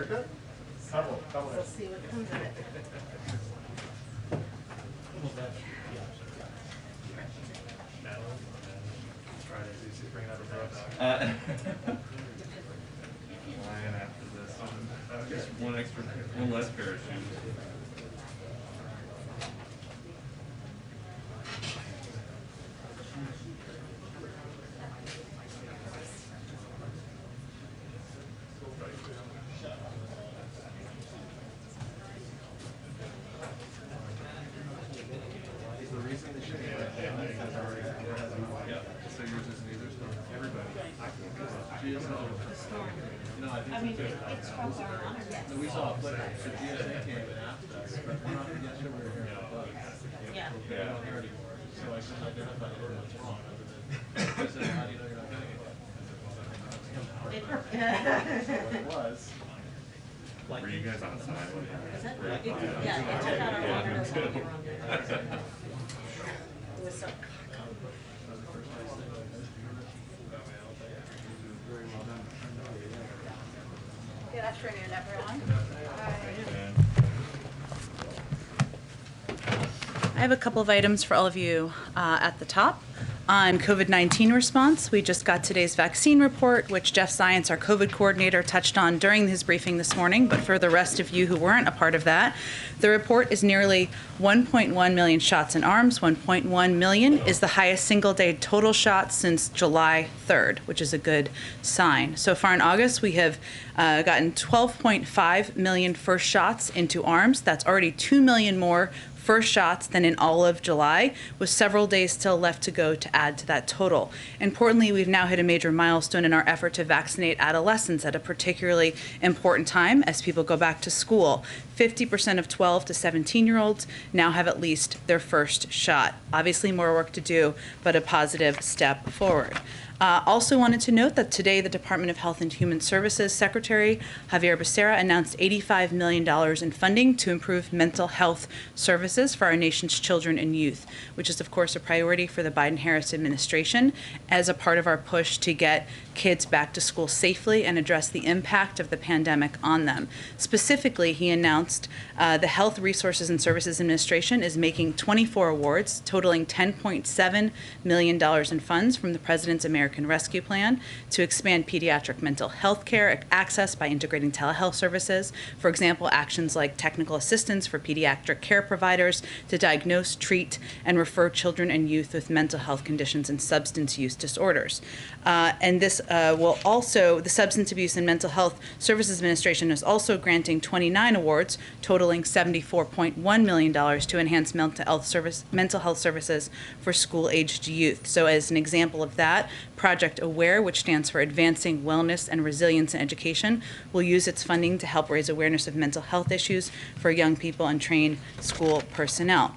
haircut? Couple. We'll see what comes of it. Lion after this. Just one less pair of shoes. I mean, it's from our honor, yes. We saw a footage. The GSA came and asked us, but we're not yet sure we're here. Yeah. We're not here anymore. So I couldn't identify what's wrong other than, I said, how do you know you're not getting it? It was. Were you guys outside? Is it? Yeah, it took out our water. It was so. Good afternoon, everyone. I have a couple of items for all of you at the top. On COVID-19 response, we just got today's vaccine report, which Jeff Zients, our COVID coordinator, touched on during his briefing this morning. But for the rest of you who weren't a part of that, the report is nearly 1.1 million shots in arms. 1.1 million is the highest single-day total shots since July 3rd, which is a good sign. So far in August, we have gotten 12.5 million first shots into arms. That's already 2 million more first shots than in all of July, with several days still left to go to add to that total. Importantly, we've now hit a major milestone in our effort to vaccinate adolescents at a particularly important time as people go back to school. 50% of 12 to 17-year-olds now have at least their first shot. Obviously more work to do, but a positive step forward. Also wanted to note that today the Department of Health and Human Services Secretary Javier Becerra announced $85 million in funding to improve mental health services for our nation's children and youth, which is of course a priority for the Biden-Harris administration as a part of our push to get kids back to school safely and address the impact of the pandemic on them. Specifically, he announced the Health Resources and Services Administration is making 24 awards totaling $10.7 million in funds from the President's American Rescue Plan to expand pediatric mental health care access by integrating telehealth services. For example, actions like technical assistance for pediatric care providers to diagnose, treat, and refer children and youth with mental health conditions and substance use disorders. And this will also, the Substance Abuse and Mental Health Services Administration is also granting 29 awards totaling $74.1 million to enhance mental health services for school-aged youth. So as an example of that, Project AWARE, which stands for Advancing Wellness and Resilience in Education, will use its funding to help raise awareness of mental health issues for young people and train school personnel.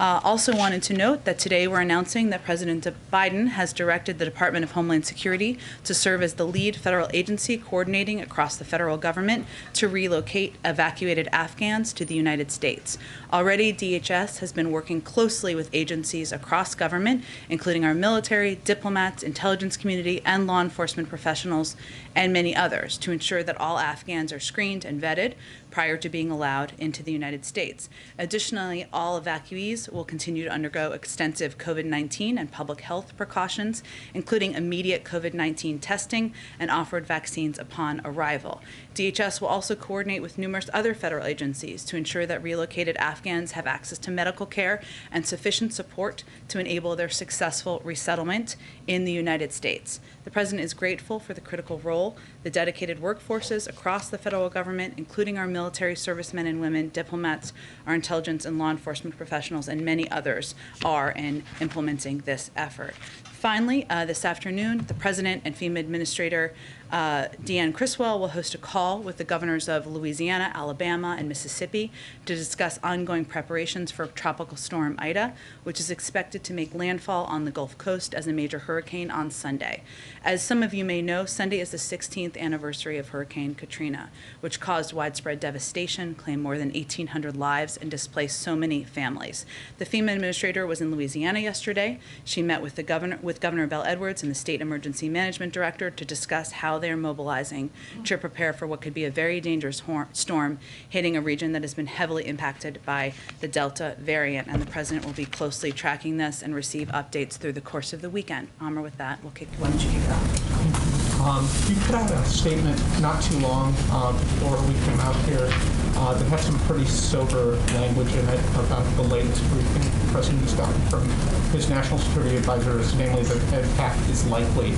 Also wanted to note that today we're announcing that President Biden has directed the Department of Homeland Security to serve as the lead federal agency coordinating across the federal government to relocate evacuated Afghans to the United States. Already, DHS has been working closely with agencies across government, including our military, diplomats, intelligence community, and law enforcement professionals, and many others, to ensure that all Afghans are screened and vetted prior to being allowed into the United States. Additionally, all evacuees will continue to undergo extensive COVID-19 and public health precautions, including immediate COVID-19 testing and offered vaccines upon arrival. DHS will also coordinate with numerous other federal agencies to ensure that relocated Afghans have access to medical care and sufficient support to enable their successful resettlement in the United States. The President is grateful for the critical role the dedicated workforces across the federal government, including our military servicemen and women, diplomats, our intelligence and law enforcement professionals, and many others are in implementing this effort. Finally, this afternoon, the President and FEMA Administrator Deanne Criswell will host a call with the governors of Louisiana, Alabama, and Mississippi to discuss ongoing preparations for Tropical Storm Ida, which is expected to make landfall on the Gulf Coast as a major hurricane on Sunday. As some of you may know, Sunday is the 16th anniversary of Hurricane Katrina, which caused widespread devastation, claimed more than 1,800 lives, and displaced so many families. The FEMA Administrator was in Louisiana yesterday. She met with the governor, with Governor Bell Edwards and the State Emergency Management Director to discuss how they're mobilizing to prepare for what could be a very dangerous storm hitting a region that has been heavily impacted by the Delta variant. And the President will be closely tracking this and receive updates through the course of the weekend. Amr, with that, why don't you kick it off? You put out a statement not too long before we came out here that had some pretty sober language in it about the latest briefing the President has gotten from his national security advisors, namely that an attack is likely.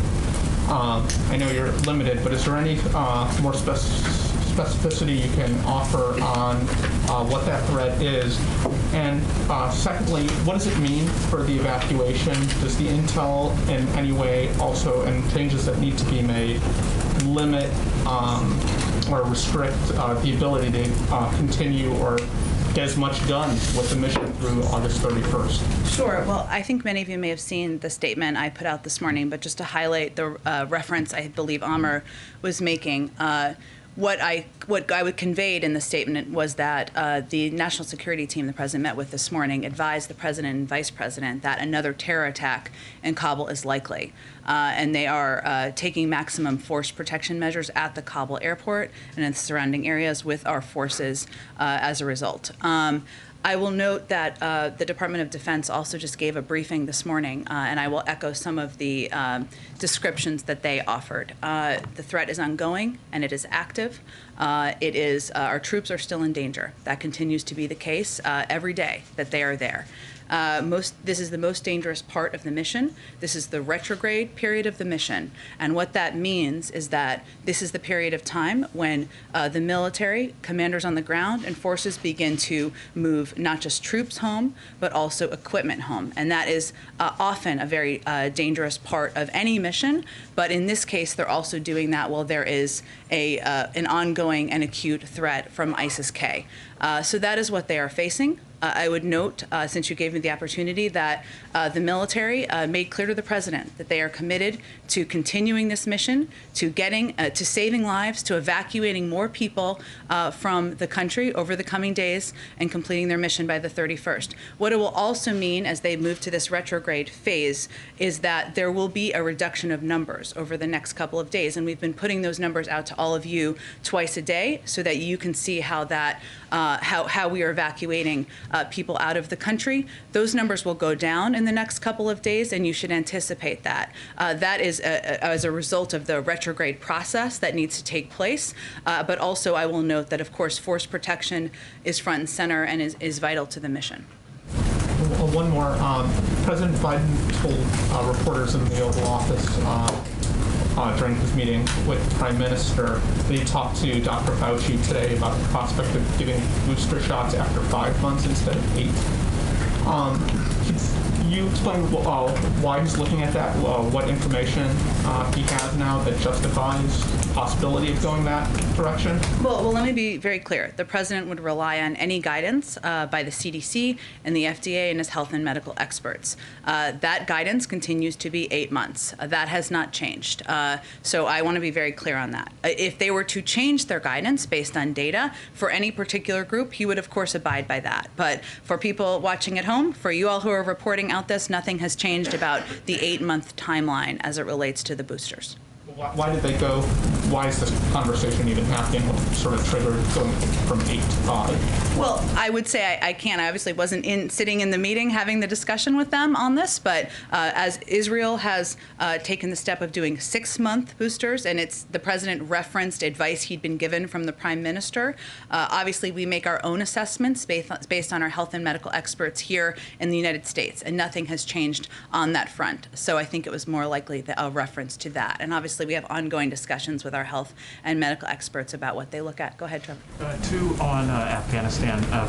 I know you're limited, but is there any more specificity you can offer on what that threat is? And secondly, what does it mean for the evacuation? Does the intel in any way also, and changes that need to be made, limit or restrict the ability to continue or get as much done with the mission through August 31st? Sure. Well, I think many of you may have seen the statement I put out this morning, but just to highlight the reference I believe Amr was making, what I would conveyed in the statement was that the national security team the President met with this morning advised the President and Vice President that another terror attack in Kabul is likely. And they are taking maximum force protection measures at the Kabul airport and in the surrounding areas with our forces as a result. I will note that the Department of Defense also just gave a briefing this morning, and I will echo some of the descriptions that they offered. The threat is ongoing and it is active. Our troops are still in danger. That continues to be the case every day that they are there. This is the most dangerous part of the mission. This is the retrograde period of the mission. And what that means is that this is the period of time when the military, commanders on the ground, and forces begin to move not just troops home, but also equipment home. And that is often a very dangerous part of any mission. But in this case, they're also doing that while there is an ongoing and acute threat from ISIS-K. So that is what they are facing. I would note, since you gave me the opportunity, that the military made clear to the President that they are committed to continuing this mission, to saving lives, to evacuating more people from the country over the coming days and completing their mission by the 31st. What it will also mean as they move to this retrograde phase is that there will be a reduction of numbers over the next couple of days. And we've been putting those numbers out to all of you twice a day so that you can see how we are evacuating people out of the country. Those numbers will go down in the next couple of days, and you should anticipate that. That is as a result of the retrograde process that needs to take place. But also, I will note that, of course, force protection is front and center and is vital to the mission. One more. President Biden told reporters in the Oval Office during his meeting with the Prime Minister that he talked to Dr. Fauci today about the prospect of giving booster shots after 5 months instead of 8. Can you explain why he's looking at that, what information he has now that justifies the possibility of going that direction? Well, let me be very clear. The President would rely on any guidance by the CDC and the FDA and his health and medical experts. That guidance continues to be 8 months. That has not changed. So I want to be very clear on that. If they were to change their guidance based on data for any particular group, he would, of course, abide by that. But for people watching at home, for you all who are reporting out this, nothing has changed about the 8-month timeline as it relates to the boosters. Why did they go? Why is this conversation even happening? What sort of triggered going from 8 to 5? Well, I would say I can't. I obviously wasn't sitting in the meeting having the discussion with them on this, but as Israel has taken the step of doing 6-month boosters, and the President referenced advice he'd been given from the Prime Minister, obviously we make our own assessments based on our health and medical experts here in the United States, and nothing has changed on that front. So I think it was more likely a reference to that. And obviously we have ongoing discussions with our health and medical experts about what they look at. Go ahead, Trevor. Two on Afghanistan.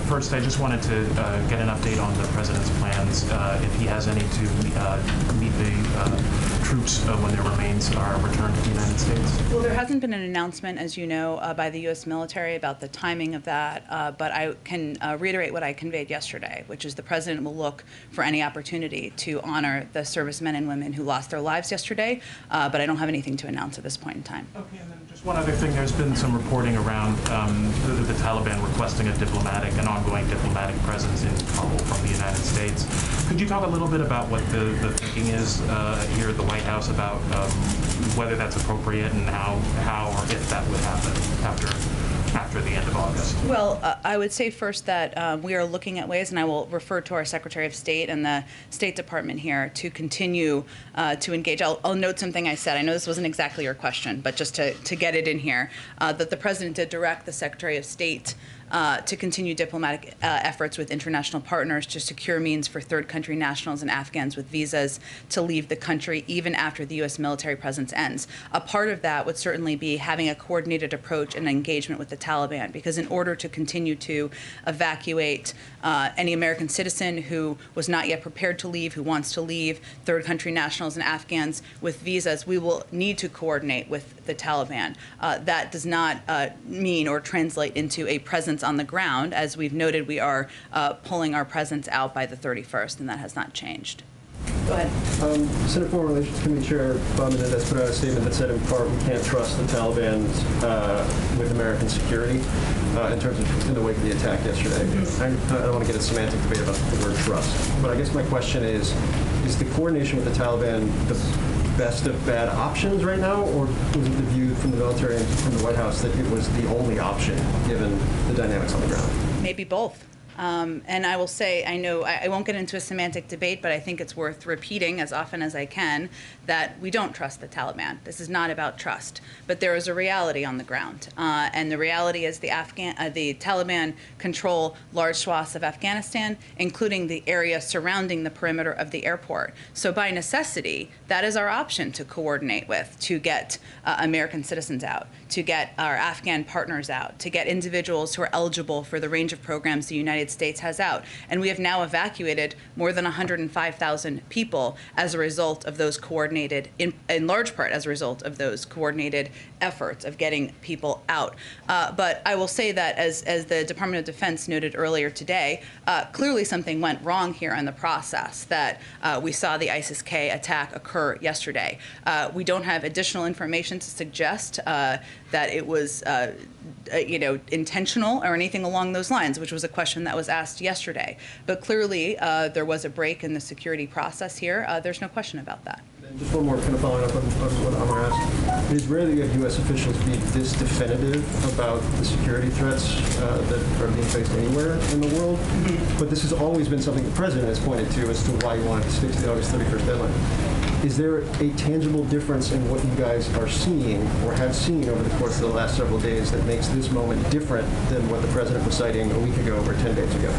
First, I just wanted to get an update on the President's plans, if he has any to meet the troops when their remains are returned to the United States. Well, there hasn't been an announcement, as you know, by the U.S. military about the timing of that, but I can reiterate what I conveyed yesterday, which is the President will look for any opportunity to honor the servicemen and women who lost their lives yesterday, but I don't have anything to announce at this point in time. Okay, and then just one other thing. There's been some reporting around the Taliban requesting an ongoing diplomatic presence in Kabul from the United States. Could you talk a little bit about what the thinking is here at the White House about whether that's appropriate and how or if that would happen after the end of August? Well, I would say first that we are looking at ways, and I will refer to our Secretary of State and the State Department here to continue to engage. I'll note something I said. I know this wasn't exactly your question, but just to get it in here, that the President did direct the Secretary of State to continue diplomatic efforts with international partners to secure means for third country nationals and Afghans with visas to leave the country even after the U.S. military presence ends. A part of that would certainly be having a coordinated approach and engagement with the Taliban, because in order to continue to evacuate any American citizen who was not yet prepared to leave, who wants to leave, third country nationals and Afghans with visas, we will need to coordinate with the Taliban. That does not mean or translate into a presence on the ground. As we've noted, we are pulling our presence out by the 31st, and that has not changed. Go ahead. Senate Foreign Relations Committee Chair Bob Menendez put out a statement that said, in part, we can't trust the Taliban with American security in terms of in the wake of the attack yesterday. I don't want to get a semantic debate about the word trust, but I guess my question is the coordination with the Taliban the best of bad options right now, or was it the view from the military and from the White House that it was the only option given the dynamics on the ground? Maybe both. And I will say, I know I won't get into a semantic debate, but I think it's worth repeating as often as I can that we don't trust the Taliban. This is not about trust, but there is a reality on the ground, and the reality is the Taliban control large swaths of Afghanistan, including the area surrounding the perimeter of the airport. So by necessity, that is our option to coordinate with, to get American citizens out, to get our Afghan partners out, to get individuals who are eligible for the range of programs the United States has out. And we have now evacuated more than 105,000 people as a result of those coordinated, in large part as a result of those coordinated efforts of getting people out. But I will say that as the Department of Defense noted earlier today, clearly something went wrong here in the process, that we saw the ISIS-K attack occur yesterday. We don't have additional information to suggest that it was intentional or anything along those lines, which was a question that was asked yesterday. But clearly, there was a break in the security process here. There's no question about that. And just one more kind of following up on what Amar asked. It is rare that you have U.S. officials be this definitive about the security threats that are being faced anywhere in the world. Mm-hmm. But this has always been something the President has pointed to as to why he wanted to stick to the August 31st deadline. Is there a tangible difference in what you guys are seeing or have seen over the course of the last several days that makes this moment different than what the President was citing a week ago or 10 days ago?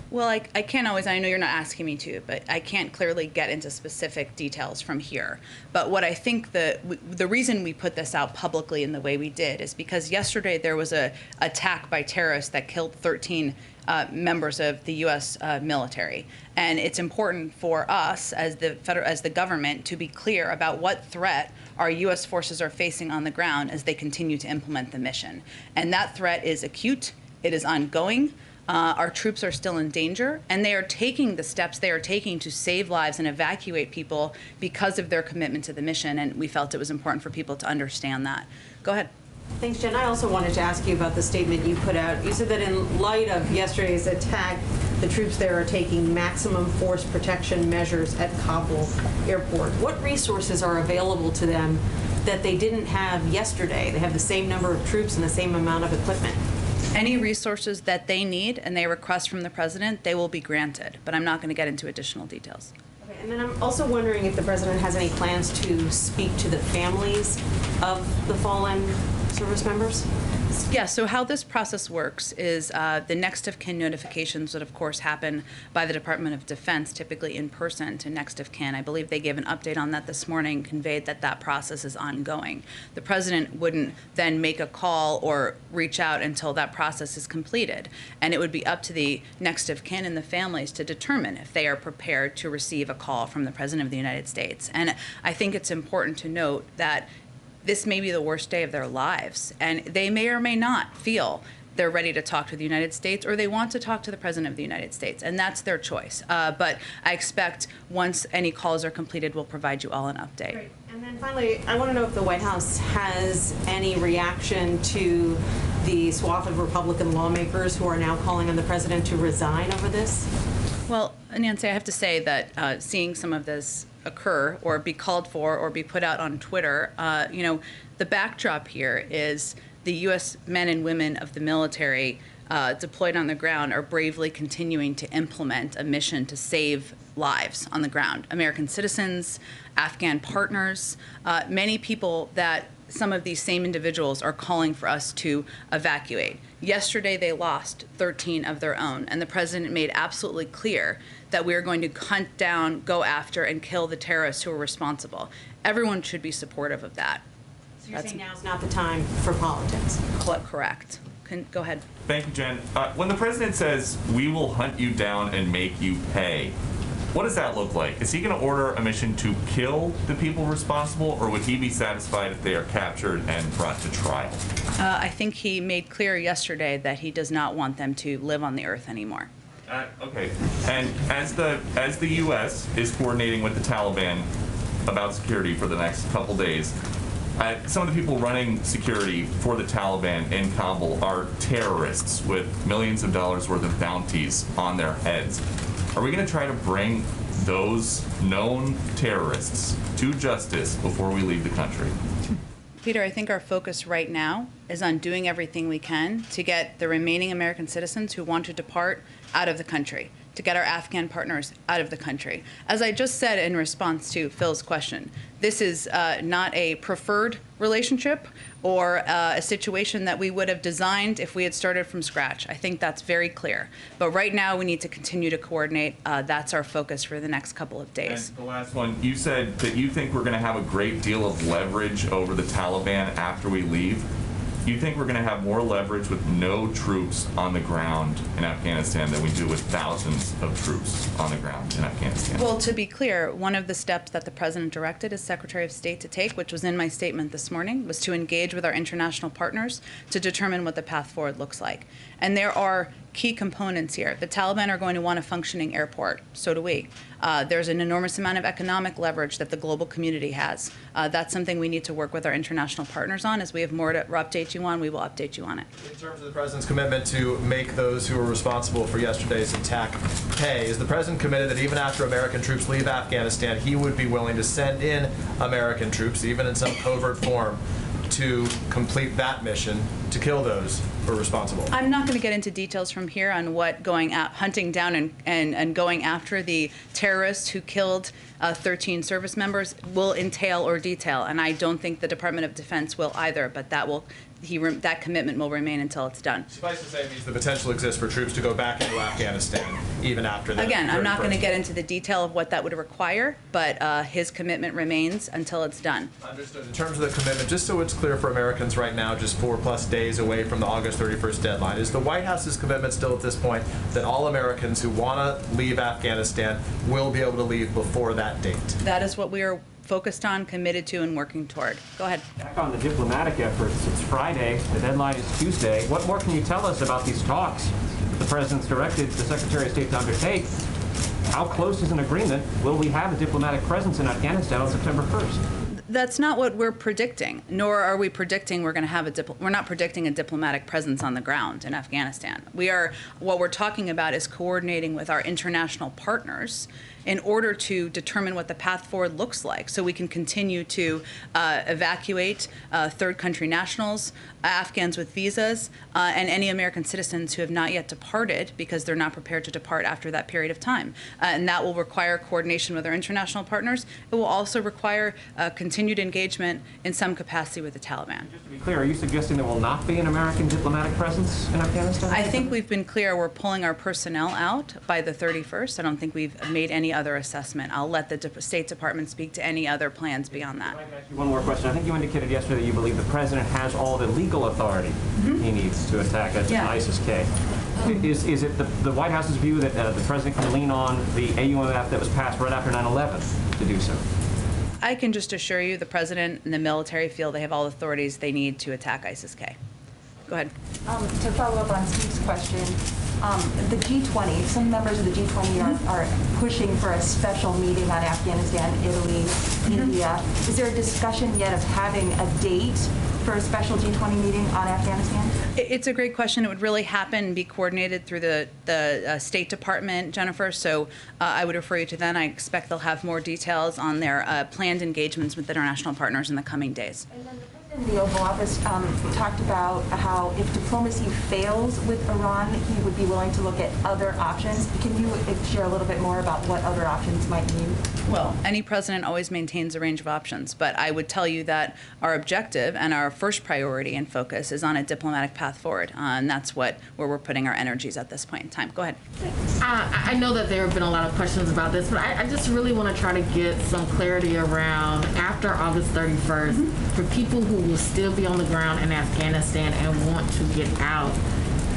Well, I can't always, I know you're not asking me to, but I can't clearly get into specific details from here. But what I think the reason we put this out publicly in the way we did is because yesterday there was an attack by terrorists that killed 13 members of the U.S. military. And it's important for us as the government to be clear about what threat our U.S. forces are facing on the ground as they continue to implement the mission. And that threat is acute, it is ongoing. Our troops are still in danger, and they are taking the steps they are taking to save lives and evacuate people because of their commitment to the mission, and we felt it was important for people to understand that. Go ahead. Thanks, Jen. I also wanted to ask you about the statement you put out. You said that in light of yesterday's attack, the troops there are taking maximum force protection measures at Kabul airport. What resources are available to them that they didn't have yesterday? They have the same number of troops and the same amount of equipment. Any resources that they need and they request from the President, they will be granted. But I'm not going to get into additional details. Okay, and then I'm also wondering if the President has any plans to speak to the families of the fallen service members? Yeah, so how this process works is the next of kin notifications would, of course, happen by the Department of Defense, typically in person to next of kin. I believe they gave an update on that this morning, conveyed that that process is ongoing. The President wouldn't then make a call or reach out until that process is completed. And it would be up to the next of kin and the families to determine if they are prepared to receive a call from the President of the United States. And I think it's important to note that this may be the worst day of their lives, and they may or may not feel they're ready to talk to the United States or they want to talk to the President of the United States, and that's their choice. But I expect once any calls are completed, we'll provide you all an update. Great. And then finally, I want to know if the White House has any reaction to the swath of Republican lawmakers who are now calling on the president to resign over this? Well, Nancy, I have to say that seeing some of this occur or be called for or be put out on Twitter, the backdrop here is the U.S. men and women of the military deployed on the ground are bravely continuing to implement a mission to save lives on the ground. American citizens, Afghan partners, many people that some of these same individuals are calling for us to evacuate. Yesterday, they lost 13 of their own, and the president made absolutely clear that we are going to hunt down, go after, and kill the terrorists who are responsible. Everyone should be supportive of that. So you're saying now's not the time for politics? Correct. Go ahead. Thank you, Jen. When the president says, we will hunt you down and make you pay, what does that look like? Is he going to order a mission to kill the people responsible, or would he be satisfied if they are captured and brought to trial? I think he made clear yesterday that he does not want them to live on the earth anymore. Okay. And as the U.S. is coordinating with the Taliban about security for the next couple days, some of the people running security for the Taliban in Kabul are terrorists with millions of dollars worth of bounties on their heads. Are we going to try to bring those known terrorists to justice before we leave the country? Peter, I think our focus right now is on doing everything we can to get the remaining American citizens who want to depart out of the country, to get our Afghan partners out of the country. As I just said in response to Phil's question, this is not a preferred relationship or a situation that we would have designed if we had started from scratch. I think that's very clear. But right now, we need to continue to coordinate. That's our focus for the next couple of days. And the last one, you said that you think we're going to have a great deal of leverage over the Taliban after we leave. You think we're going to have more leverage with no troops on the ground in Afghanistan than we do with thousands of troops on the ground in Afghanistan? Well, to be clear, one of the steps that the president directed his Secretary of State to take, which was in my statement this morning, was to engage with our international partners to determine what the path forward looks like. And there are key components here. The Taliban are going to want a functioning airport. So do we. There's an enormous amount of economic leverage that the global community has. That's something we need to work with our international partners on. As we have more to update you on, we will update you on it. In terms of the president's commitment to make those who were responsible for yesterday's attack pay, is the president committed that even after American troops leave Afghanistan, he would be willing to send in American troops, even in some covert form, to complete that mission to kill those who are responsible? I'm not going to get into details from here on what hunting down and going after the terrorists who killed 13 service members will entail or detail, and I don't think the Department of Defense will either, but that commitment will remain until it's done. Suffice to say, it means the potential exists for troops to go back into Afghanistan even after that. Again, I'm not going to get into the detail of what that would require, but his commitment remains until it's done. Understood. In terms of the commitment, just so it's clear for Americans right now, just 4+ days away from the August 31st deadline, is the White House's commitment still at this point that all Americans who want to leave Afghanistan will be able to leave before that date? That is what we are focused on, committed to, and working toward. Go ahead. Back on the diplomatic efforts, it's Friday, the deadline is Tuesday. What more can you tell us about these talks the President's directed the Secretary of State to undertake? How close is an agreement? Will we have a diplomatic presence in Afghanistan on September 1st? That's not what we're predicting, nor are we predicting we're going to have we're not predicting a diplomatic presence on the ground in Afghanistan. What we're talking about is coordinating with our international partners in order to determine what the path forward looks like so we can continue to evacuate third country nationals, Afghans with visas, and any American citizens who have not yet departed because they're not prepared to depart after that period of time. And that will require coordination with our international partners. It will also require continued engagement in some capacity with the Taliban. Just to be clear, are you suggesting there will not be an American diplomatic presence in Afghanistan? I think we've been clear we're pulling our personnel out by the 31st. I don't think we've made any other assessment. I'll let the State Department speak to any other plans beyond that. Can I ask you one more question? I think you indicated yesterday that you believe the President has all the legal authority he needs to attack ISIS-K. Is it the White House's view that the President can lean on the AUMF that was passed right after 9/11 to do so? I can just assure you the President and the military feel they have all the authorities they need to attack ISIS-K. Go ahead. To follow up on Steve's question, the G20, some members of the G20 are pushing for a special meeting on Afghanistan, Italy, India. Is there a discussion yet of having a date for a special G20 meeting on Afghanistan? It's a great question. It would really happen and be coordinated through the State Department, Jennifer. So I would refer you to them. I expect they'll have more details on their planned engagements with international partners in the coming days. And then the president in the Oval Office talked about how if diplomacy fails with Iran, he would be willing to look at other options. Can you share a little bit more about what other options might mean? Well, any president always maintains a range of options, but I would tell you that our objective and our first priority and focus is on a diplomatic path forward, and that's where we're putting our energies at this point in time. Go ahead. I know that there have been a lot of questions about this, but I just really want to try to get some clarity around after August 31st, for people who will still be on the ground in Afghanistan and want to get out.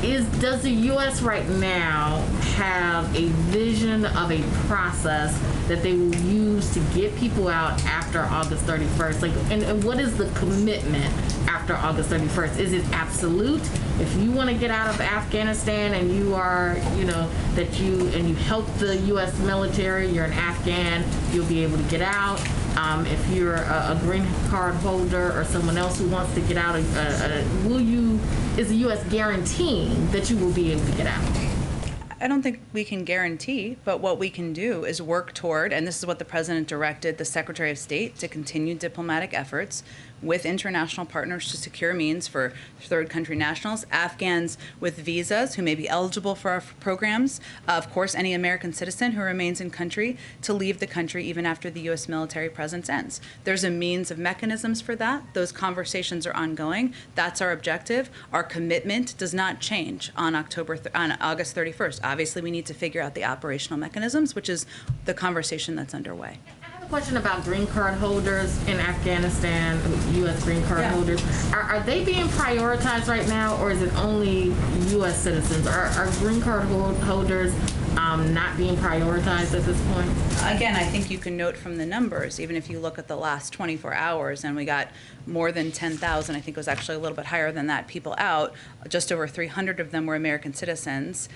Does the U.S. right now have a vision of a process that they will use to get people out after August 31st? Like, and what is the commitment after August 31st? Is it absolute? If you want to get out of Afghanistan and you are, and you help the U.S. military, you're an Afghan, you'll be able to get out. If you're a green card holder or someone else who wants to get out, is the U.S. guaranteeing that you will be able to get out? I don't think we can guarantee, but what we can do is work toward, and this is what the President directed the Secretary of State to continue diplomatic efforts with international partners to secure means for third country nationals, Afghans with visas who may be eligible for our programs, of course, any American citizen who remains in country to leave the country even after the U.S. military presence ends. There's a means of mechanisms for that. Those conversations are ongoing. That's our objective. Our commitment does not change on August 31st. Obviously, we need to figure out the operational mechanisms, which is the conversation that's underway. Question about green card holders in Afghanistan, U.S. green card holders. Are they being prioritized right now, or is it only U.S. citizens? Are green card holders not being prioritized at this point? Again, I think you can note from the numbers, even if you look at the last 24 hours, and we got more than 10,000, I think it was actually a little bit higher than that, people out. Just over 300 of them were American citizens.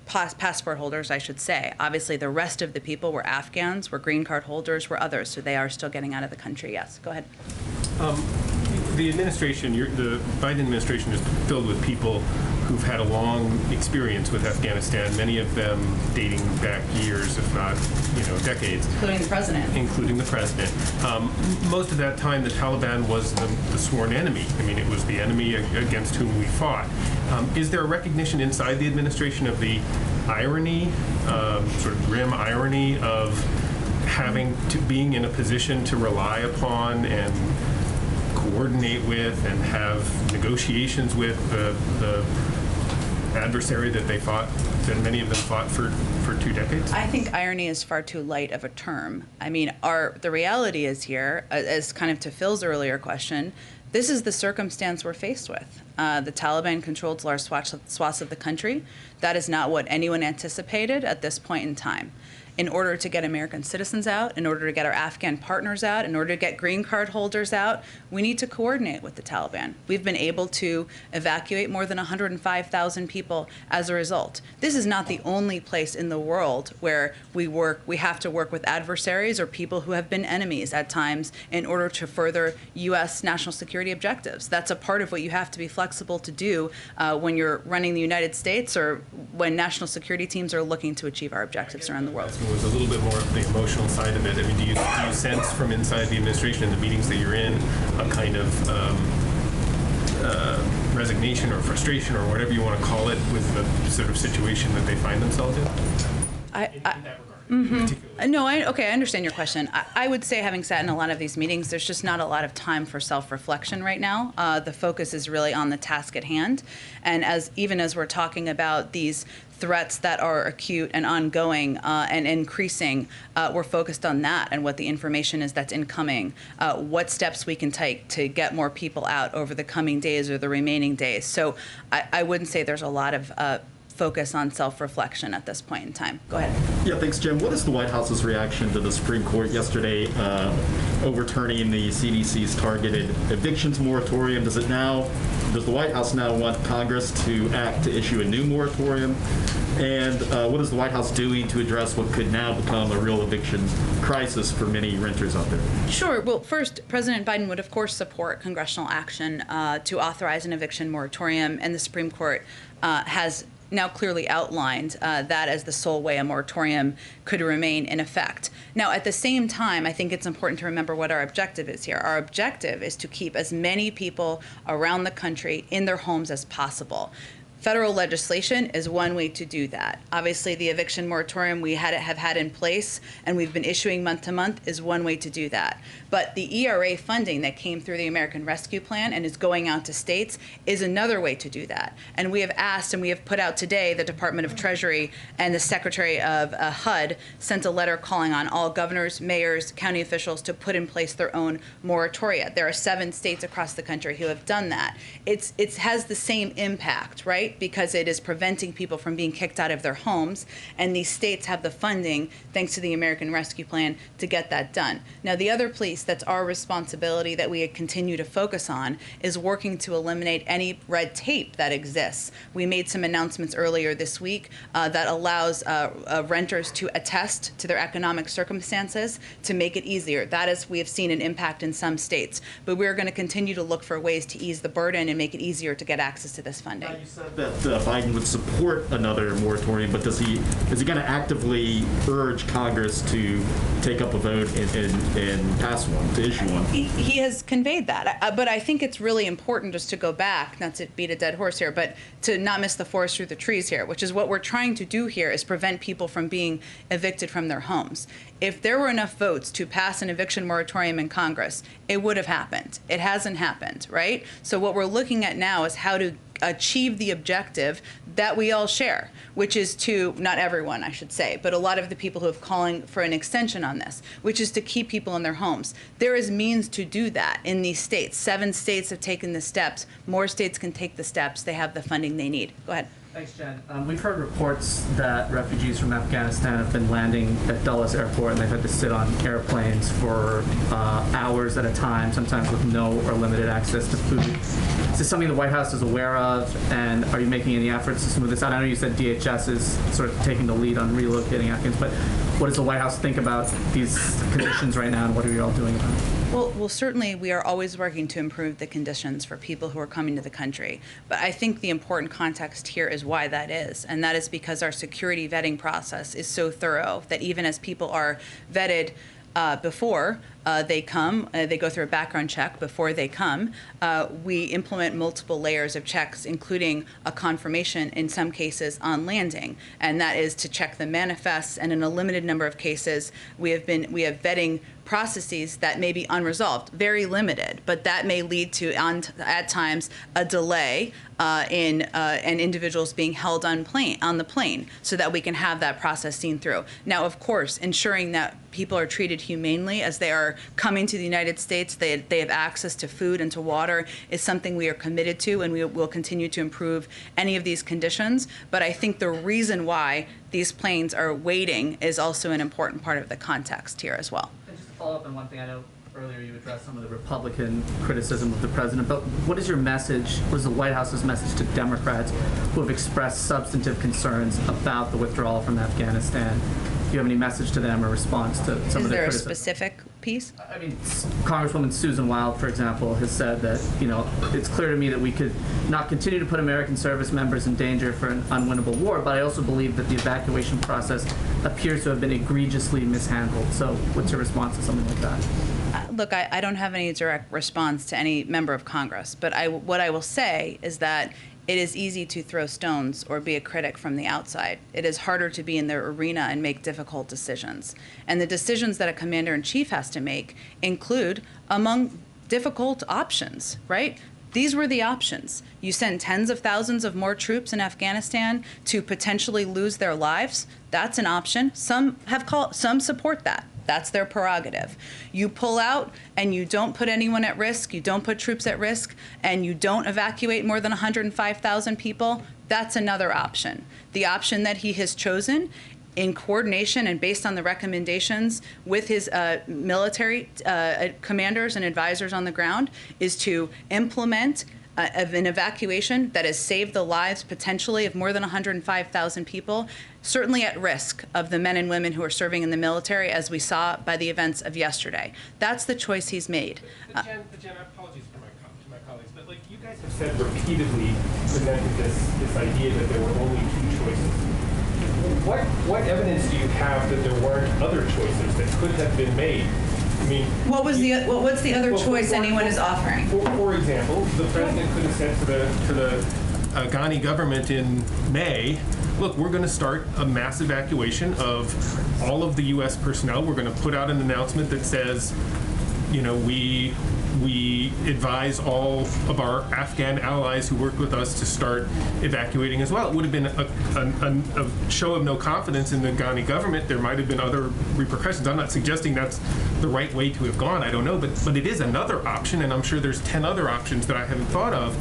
Passport holders, I should say. Obviously, the rest of the people were Afghans, were green card holders, were others, so they are still getting out of the country. Yes, go ahead. The administration, the Biden administration is filled with people who've had a long experience with Afghanistan, many of them dating back years, if not, decades. Including the president. Including the president. Most of that time, the Taliban was the sworn enemy. I mean, it was the enemy against whom we fought. Is there a recognition inside the administration of the irony, sort of grim irony of being in a position to rely upon and coordinate with and have negotiations with the adversary that that many of them fought for 2 decades? I think irony is far too light of a term. I mean, the reality is here, as kind of to Phil's earlier question, this is the circumstance we're faced with. The Taliban controls large swaths of the country. That is not what anyone anticipated at this point in time. In order to get American citizens out, in order to get our Afghan partners out, in order to get green card holders out, we need to coordinate with the Taliban. We've been able to evacuate more than 105,000 people as a result. This is not the only place in the world where we have to work with adversaries or people who have been enemies at times in order to further U.S. national security objectives. That's a part of what you have to be flexible to do when you're running the United States or when national security teams are looking to achieve our objectives around the world. Was a little bit more of the emotional side of it. I mean, do you sense from inside the administration and the meetings that you're in a kind of resignation or frustration or whatever you want to call it with the sort of situation that they find themselves in? In that regard. No, I understand your question. I would say, having sat in a lot of these meetings, there's just not a lot of time for self-reflection right now. The focus is really on the task at hand. And even as we're talking about these threats that are acute and ongoing and increasing, we're focused on that and what the information is that's incoming, what steps we can take to get more people out over the coming days or the remaining days. So I wouldn't say there's a lot of focus on self-reflection at this point in time. Go ahead. Yeah, thanks, Jen. What is the White House's reaction to the Supreme Court yesterday overturning the CDC's targeted evictions moratorium? Does it now does the White House now want Congress to act to issue a new moratorium? And what is the White House doing to address what could now become a real eviction crisis for many renters out there? Sure. Well, first, President Biden would, of course, support congressional action to authorize an eviction moratorium, and the Supreme Court has now clearly outlined that as the sole way a moratorium could remain in effect. Now, at the same time, I think it's important to remember what our objective is here. Our objective is to keep as many people around the country in their homes as possible. Federal legislation is one way to do that. Obviously, the eviction moratorium we have had in place and we've been issuing month to month is one way to do that. But the ERA funding that came through the American Rescue Plan and is going out to states is another way to do that. And we have asked, and we have put out today, the Department of Treasury and the Secretary of HUD sent a letter calling on all governors, mayors, county officials to put in place their own moratoria. There are 7 states across the country who have done that. It has the same impact, right? Because it is preventing people from being kicked out of their homes, and these states have the funding, thanks to the American Rescue Plan, to get that done. Now, the other piece that's our responsibility that we continue to focus on is working to eliminate any red tape that exists. We made some announcements earlier this week that allows renters to attest to their economic circumstances to make it easier. That is, we have seen an impact in some states, but we're going to continue to look for ways to ease the burden and make it easier to get access to this funding. You said that Biden would support another moratorium, but is he going to actively urge Congress to take up a vote and pass one, to issue one? He has conveyed that, but I think it's really important just to go back, not to beat a dead horse here, but to not miss the forest through the trees here, which is what we're trying to do here is prevent people from being evicted from their homes. If there were enough votes to pass an eviction moratorium in Congress, it would have happened. It hasn't happened, right? So what we're looking at now is how to achieve the objective that we all share, which is to, not everyone, I should say, but a lot of the people who have calling for an extension on this, which is to keep people in their homes. There is means to do that in these states. 7 states have taken the steps. More states can take the steps. They have the funding they need. Go ahead. Thanks, Jen. We've heard reports that refugees from Afghanistan have been landing at Dulles Airport and they've had to sit on airplanes for hours at a time, sometimes with no or limited access to food. Is this something the White House is aware of, and are you making any efforts to smooth this out? I know you said DHS is sort of taking the lead on relocating Afghans, but what does the White House think about these conditions right now, and what are you all doing about it? Well, certainly we are always working to improve the conditions for people who are coming to the country. But I think the important context here is why that is. And that is because our security vetting process is so thorough that even as people are vetted before they come, they go through a background check before they come. We implement multiple layers of checks, including a confirmation in some cases on landing, and that is to check the manifests. And in a limited number of cases, we have vetting processes that may be unresolved, very limited, but that may lead to, at times, a delay in individuals being held on the plane so that we can have that process seen through. Now, of course, ensuring that people are treated humanely as they are coming to the United States, they have access to food and to water, is something we are committed to, and we will continue to improve any of these conditions. But I think the reason why these planes are waiting is also an important part of the context here as well. Follow up on one thing. I know earlier you addressed some of the Republican criticism of the president, but what is your message, what is the White House's message to Democrats who have expressed substantive concerns about the withdrawal from Afghanistan? Do you have any message to them or response to some of their criticism? Is there a specific piece? I mean, Congresswoman Susan Wild, for example, has said that, it's clear to me that we could not continue to put American service members in danger for an unwinnable war, but I also believe that the evacuation process appears to have been egregiously mishandled. So what's your response to something like that? Look, I don't have any direct response to any member of Congress, but what I will say is that it is easy to throw stones or be a critic from the outside. It is harder to be in their arena and make difficult decisions. And the decisions that a commander-in-chief has to make include among difficult options, right? These were the options. You send tens of thousands of more troops in Afghanistan to potentially lose their lives. That's an option. Some support that. That's their prerogative. You pull out and you don't put anyone at risk, you don't put troops at risk, and you don't evacuate more than 105,000 people, that's another option. The option that he has chosen, in coordination and based on the recommendations with his military commanders and advisors on the ground, is to implement of an evacuation that has saved the lives potentially of more than 105,000 people, certainly at risk of the men and women who are serving in the military, as we saw by the events of yesterday. That's the choice he's made. But Jen, apologies to my colleagues, but like you guys have said repeatedly, presented this idea that there were only two choices. What evidence do you have that there weren't other choices that could have been made? I mean, what's the other choice anyone is offering? For example, the president could have said to the Afghani government in May, look, we're going to start a mass evacuation of all of the U.S. personnel. We're going to put out an announcement that says, you know, we advise all of our Afghan allies who worked with us to start evacuating as well. It would have been a show of no confidence in the Afghani government. There might have been other repercussions. I'm not suggesting that's the right way to have gone. I don't know, but it is another option, and I'm sure there's 10 other options that I haven't thought of.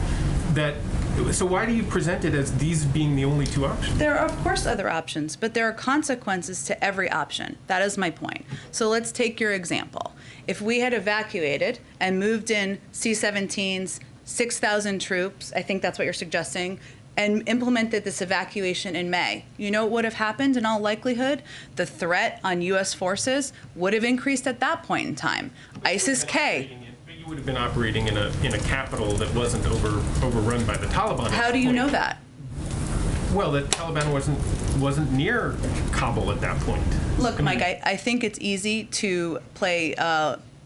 So why do you present it as these being the only two options? There are, of course, other options, but there are consequences to every option. That is my point. So let's take your example. If we had evacuated and moved in C-17s, 6,000 troops, I think that's what you're suggesting, and implemented this evacuation in May, you know what would have happened in all likelihood? The threat on U.S. forces would have increased at that point in time. ISIS-K. You would have been operating in a capital that wasn't overrun by the Taliban. How do you know that? Well, the Taliban wasn't near Kabul at that point. Look, Mike, I think it's easy to play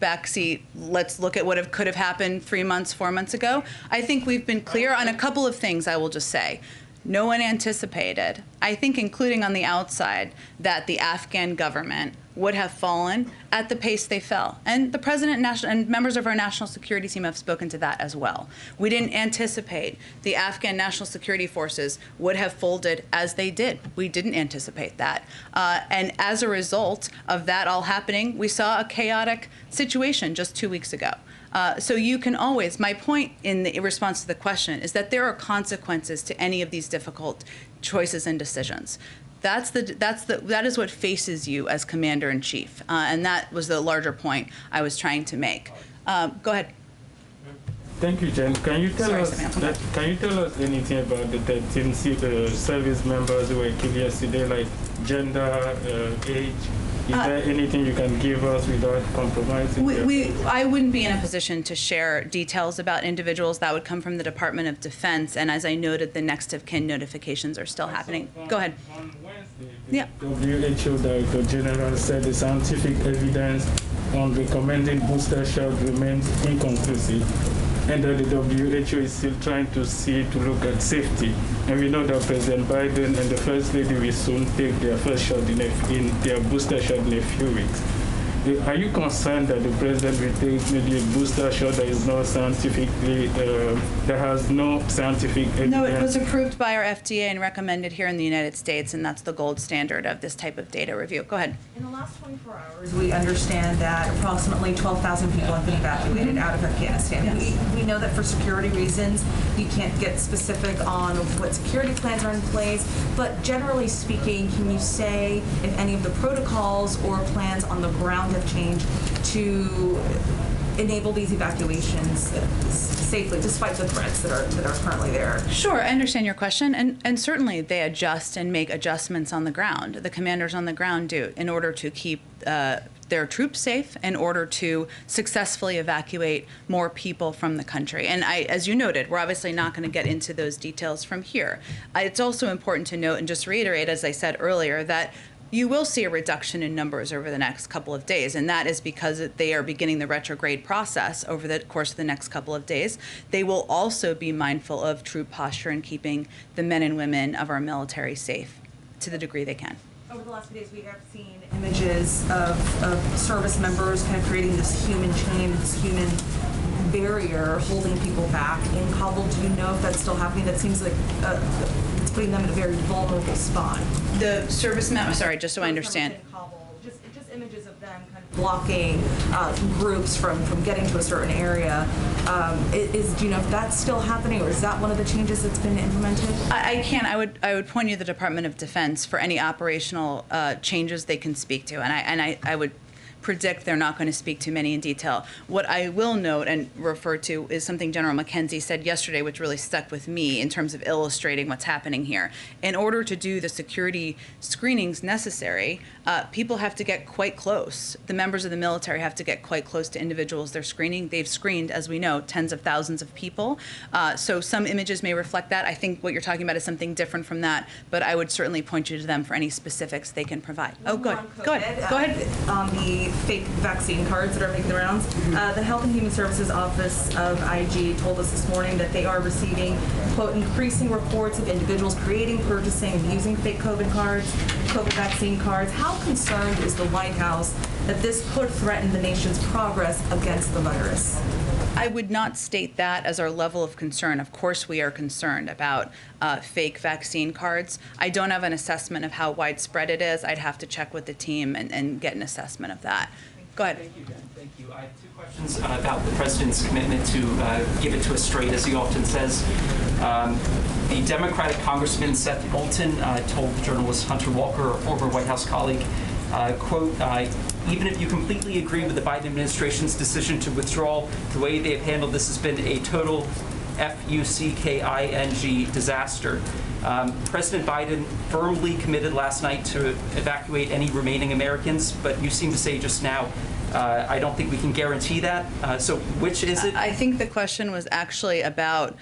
backseat. Let's look at what could have happened 3 months, 4 months ago. I think we've been clear on a couple of things, I will just say. No one anticipated, I think including on the outside, that the Afghan government would have fallen at the pace they fell. And the president and members of our national security team have spoken to that as well. We didn't anticipate the Afghan national security forces would have folded as they did. We didn't anticipate that. And as a result of that all happening, we saw a chaotic situation just 2 weeks ago. So you can always, my point in response to the question is that there are consequences to any of these difficult choices and decisions. That is what faces you as commander-in-chief, and that was the larger point I was trying to make. Go ahead. Thank you, Jen. Can you tell us anything about the 13 service members who were killed yesterday, like gender, age? Is there anything you can give us without compromising? I wouldn't be in a position to share details about individuals. That would come from the Department of Defense, and as I noted, the next of kin notifications are still happening. Go ahead. On Wednesday, yeah. WHO Director General said the scientific evidence on recommending booster shot remains inconclusive, and that the WHO is still trying to look at safety. And we know that President Biden and the First Lady will soon take their first shot in their booster shot in a few weeks. Are you concerned that the president will take maybe a booster shot that is not scientifically, that has no scientific evidence? No, it was approved by our FDA and recommended here in the United States, and that's the gold standard of this type of data review. Go ahead. In the last 24 hours, we understand that approximately 12,000 people have been evacuated out of Afghanistan. Yes. We know that for security reasons, you can't get specific on what security plans are in place, but generally speaking, can you say if any of the protocols or plans on the ground have changed to enable these evacuations safely, despite the threats that are currently there? Sure, I understand your question, and certainly they adjust and make adjustments on the ground. The commanders on the ground do in order to keep their troops safe, in order to successfully evacuate more people from the country. And as you noted, we're obviously not going to get into those details from here. It's also important to note and just reiterate, as I said earlier, that you will see a reduction in numbers over the next couple of days, and that is because they are beginning the retrograde process over the course of the next couple of days. They will also be mindful of troop posture and keeping the men and women of our military safe to the degree they can. Over the last few days, we have seen images of service members kind of creating this human chain, this human barrier holding people back in Kabul. Do you know if that's still happening? That seems like it's putting them in a very vulnerable spot. The servicemen, sorry, just so I understand. Just images of them kind of blocking groups from getting to a certain area. Do you know if that's still happening, or is that one of the changes that's been implemented? I can't. I would point you to the Department of Defense for any operational changes they can speak to, and I would predict they're not going to speak to many in detail. What I will note and refer to is something General McKenzie said yesterday, which really stuck with me in terms of illustrating what's happening here. In order to do the security screenings necessary, people have to get quite close. The members of the military have to get quite close to individuals they're screening. They've screened, as we know, tens of thousands of people. So some images may reflect that. I think what you're talking about is something different from that, but I would certainly point you to them for any specifics they can provide. Oh, go ahead. Go ahead. Go ahead. On the fake vaccine cards that are making the rounds, the Health and Human Services Office of IG told us this morning that they are receiving, quote, increasing reports of individuals creating, purchasing, and using fake COVID cards, COVID vaccine cards. How concerned is the White House that this could threaten the nation's progress against the virus? I would not state that as our level of concern. Of course, we are concerned about fake vaccine cards. I don't have an assessment of how widespread it is. I'd have to check with the team and get an assessment of that. Go ahead. Thank you, Jen. Thank you. I have two questions about the president's commitment to give it to us straight, as he often says. The Democratic Congressman Seth Moulton told journalist Hunter Walker, a former White House colleague, quote, even if you completely agree with the Biden administration's decision to withdraw, the way they have handled this has been a total FUCKING disaster. President Biden firmly committed last night to evacuate any remaining Americans, but you seem to say just now, I don't think we can guarantee that. So which is it? I think the question was actually about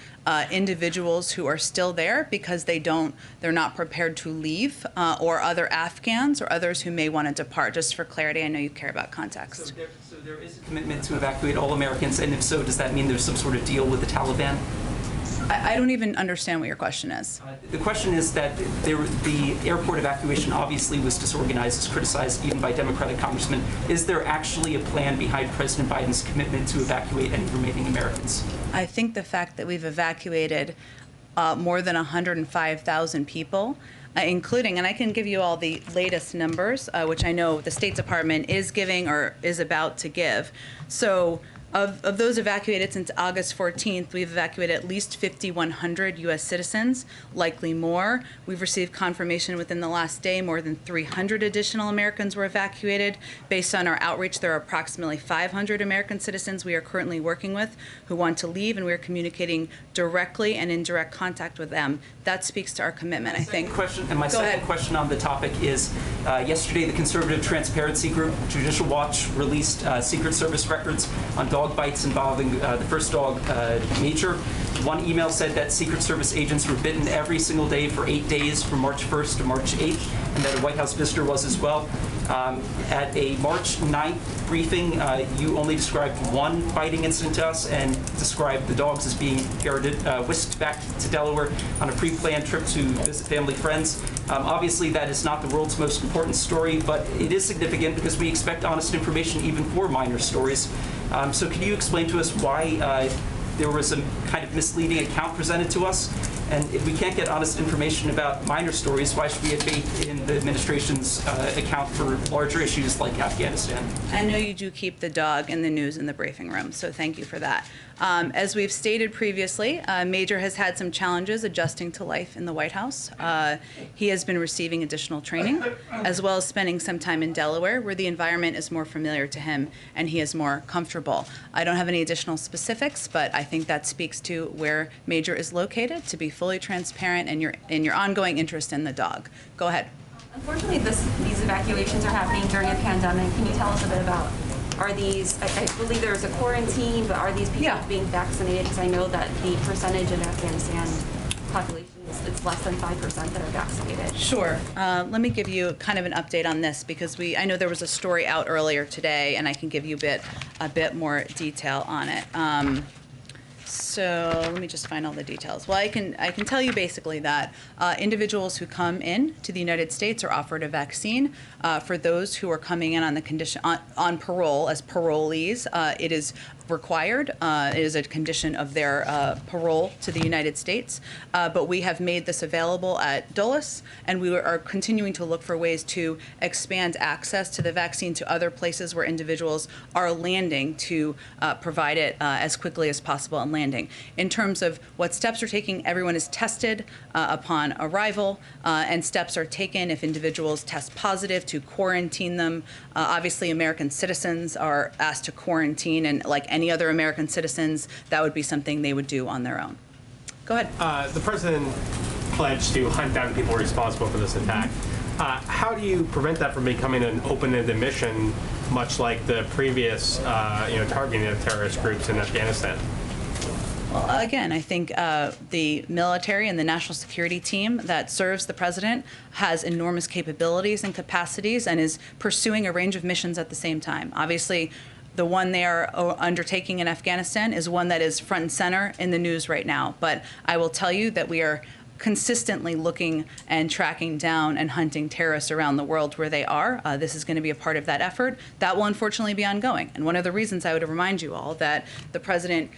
individuals who are still there because they're not prepared to leave, or other Afghans or others who may want to depart. Just for clarity, I know you care about context. So there is a commitment to evacuate all Americans, and if so, does that mean there's some sort of deal with the Taliban? I don't even understand what your question is. The question is that the airport evacuation obviously was disorganized, as criticized even by Democratic congressmen. Is there actually a plan behind President Biden's commitment to evacuate any remaining Americans? I think the fact that we've evacuated more than 105,000 people, including, and I can give you all the latest numbers, which I know the State Department is giving or is about to give. So of those evacuated since August 14th, we've evacuated at least 5,100 U.S. citizens, likely more. We've received confirmation within the last day more than 300 additional Americans were evacuated. Based on our outreach, there are approximately 500 American citizens we are currently working with who want to leave, and we are communicating directly and in direct contact with them. That speaks to our commitment, I think. My second question on the topic is, yesterday the conservative transparency group, Judicial Watch, released Secret Service records on dog bites involving the first dog, Major. One email said that Secret Service agents were bitten every single day for 8 days from March 1st to March 8th, and that a White House visitor was as well. At a March 9th briefing, you only described one biting incident to us and described the dogs as being whisked back to Delaware on a pre-planned trip to visit family friends. Obviously, that is not the world's most important story, but it is significant because we expect honest information even for minor stories. So can you explain to us why there was a kind of misleading account presented to us? And if we can't get honest information about minor stories, why should we have faith in the administration's account for larger issues like Afghanistan? I know you do keep the dog in the news in the briefing room, so thank you for that. As we've stated previously, Major has had some challenges adjusting to life in the White House. He has been receiving additional training, as well as spending some time in Delaware, where the environment is more familiar to him and he is more comfortable. I don't have any additional specifics, but I think that speaks to where Major is located, to be fully transparent and your ongoing interest in the dog. Go ahead. Unfortunately, these evacuations are happening during a pandemic. Can you tell us a bit about, are these, I believe there's a quarantine, but are these people being vaccinated? Because I know that the percentage in Afghanistan population it's less than 5% that are vaccinated. Sure. Let me give you kind of an update on this, because I know there was a story out earlier today, and I can give you a bit more detail on it. So let me just find all the details. Well, I can tell you basically that individuals who come in to the United States are offered a vaccine. For those who are coming in on the condition on parole as parolees, it is required. It is a condition of their parole to the United States. But we have made this available at Dulles, and we are continuing to look for ways to expand access to the vaccine to other places where individuals are landing to provide it as quickly as possible on landing. In terms of what steps we're taking, everyone is tested upon arrival, and steps are taken if individuals test positive to quarantine them. Obviously, American citizens are asked to quarantine, and like any other American citizens, that would be something they would do on their own. Go ahead. The president pledged to hunt down people responsible for this attack. How do you prevent that from becoming an open-ended mission, much like the previous, targeting of terrorist groups in Afghanistan? Well, again, I think the military and the national security team that serves the president has enormous capabilities and capacities and is pursuing a range of missions at the same time. Obviously, the one they are undertaking in Afghanistan is one that is front and center in the news right now. But I will tell you that we are consistently looking and tracking down and hunting terrorists around the world where they are. This is going to be a part of that effort. That will unfortunately be ongoing. And one of the reasons I would remind you all that the president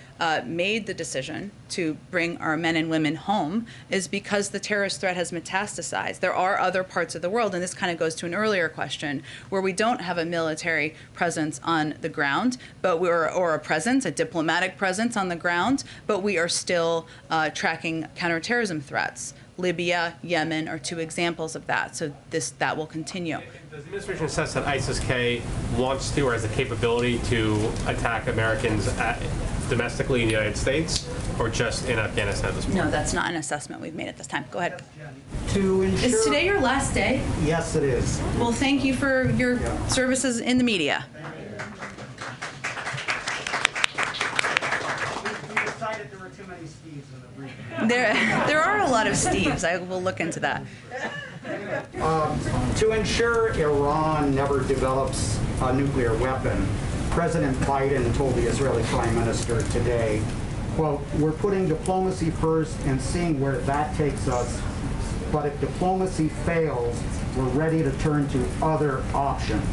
made the decision to bring our men and women home is because the terrorist threat has metastasized. There are other parts of the world, and this kind of goes to an earlier question, where we don't have a military presence on the ground, but or a diplomatic presence on the ground, but we are still tracking counterterrorism threats. Libya, Yemen are two examples of that. So that will continue. Does the administration assess that ISIS-K wants to or has the capability to attack Americans domestically in the United States, or just in Afghanistan at this point? No, that's not an assessment we've made at this time. Go ahead. To ensure, is today your last day? Yes, it is. Well, thank you for your services in the media. We decided there were too many Steves in the briefing. There are a lot of Steves. I will look into that. To ensure Iran never develops a nuclear weapon, President Biden told the Israeli Prime Minister today, quote, "We're putting diplomacy first and seeing where that takes us, but if diplomacy fails, we're ready to turn to other options."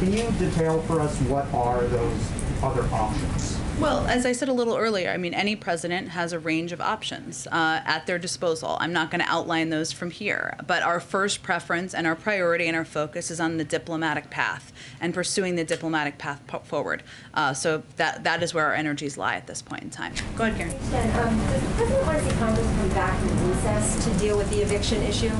Can you detail for us what are those other options? Well, as I said a little earlier, I mean, any president has a range of options at their disposal. I'm not going to outline those from here, but our first preference and our priority and our focus is on the diplomatic path and pursuing the diplomatic path forward. So that is where our energies lie at this point in time. Go ahead, Karen. Does the president want to see Congress come back from recess to deal with the eviction issue?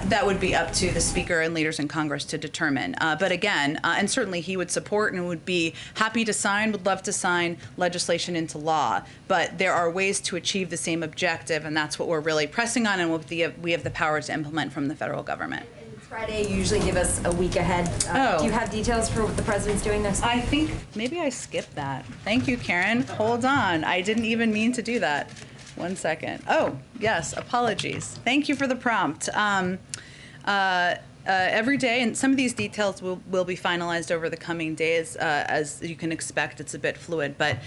That would be up to the Speaker and leaders in Congress to determine. But again, and certainly he would support and would be happy to sign, would love to sign legislation into law. But there are ways to achieve the same objective, and that's what we're really pressing on, and we have the power to implement from the federal government. Friday, you usually give us a week ahead. Do you have details for what the president's doing next week? I think maybe I skipped that. Thank you, Karen. Hold on. I didn't even mean to do that. 1 second. Oh, yes, apologies. Thank you for the prompt. Every day, and some of these details will be finalized over the coming days. As you can expect, it's a bit fluid, but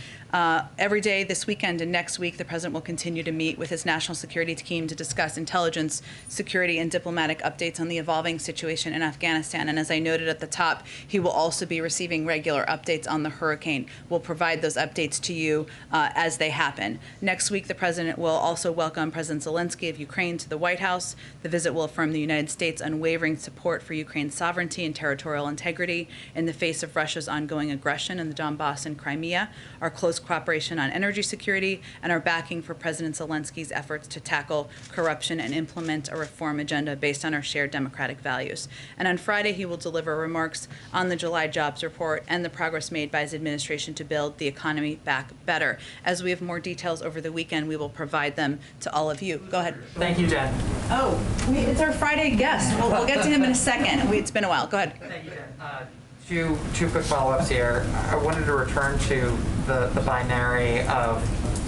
every day this weekend and next week, the president will continue to meet with his national security team to discuss intelligence, security, and diplomatic updates on the evolving situation in Afghanistan. And as I noted at the top, he will also be receiving regular updates on the hurricane. We'll provide those updates to you as they happen. Next week, the president will also welcome President Zelensky of Ukraine to the White House. The visit will affirm the United States' unwavering support for Ukraine's sovereignty and territorial integrity in the face of Russia's ongoing aggression in the Donbass and Crimea, our close cooperation on energy security, and our backing for President Zelensky's efforts to tackle corruption and implement a reform agenda based on our shared democratic values. And on Friday, he will deliver remarks on the July jobs report and the progress made by his administration to build the economy back better. As we have more details over the weekend, we will provide them to all of you. Go ahead. Thank you, Jen. Oh, it's our Friday guest. We'll get to him in a second. It's been a while. Go ahead. Thank you, Jen. Two quick follow-ups here. I wanted to return to the binary of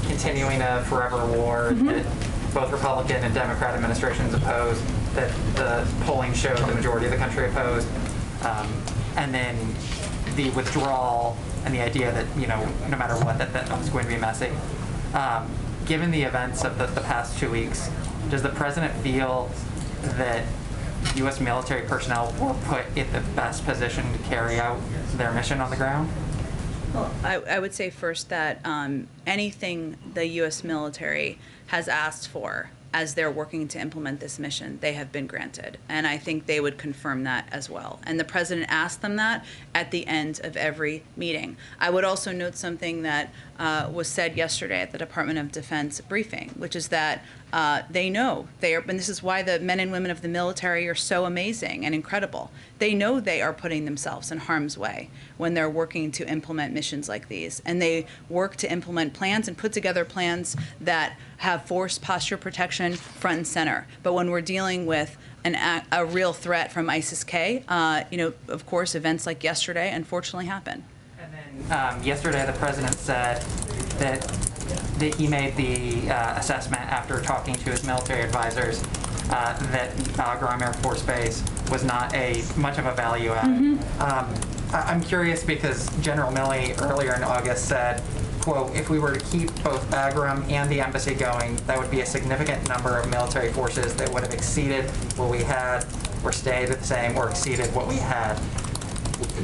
continuing a forever war that both Republican and Democrat administrations opposed, that the polling showed the majority of the country opposed, and then the withdrawal and the idea that, no matter what, that was going to be messy. Given the events of the past 2 weeks, does the president feel that U.S. military personnel were put in the best position to carry out their mission on the ground? Well, I would say first that anything the U.S. military has asked for as they're working to implement this mission, they have been granted. And I think they would confirm that as well. And the president asked them that at the end of every meeting. I would also note something that was said yesterday at the Department of Defense briefing, which is that they know they are, and this is why the men and women of the military are so amazing and incredible. They know they are putting themselves in harm's way when they're working to implement missions like these. And they work to implement plans and put together plans that have force posture protection front and center. But when we're dealing with a real threat from ISIS-K, of course, events like yesterday unfortunately happen. And then yesterday the president said that he made the assessment after talking to his military advisors that Bagram Air Force Base was not much of a value add. I'm curious because General Milley earlier in August said, quote, if we were to keep both Bagram and the embassy going, that would be a significant number of military forces that would have exceeded what we had, or stayed the same, or exceeded what we had.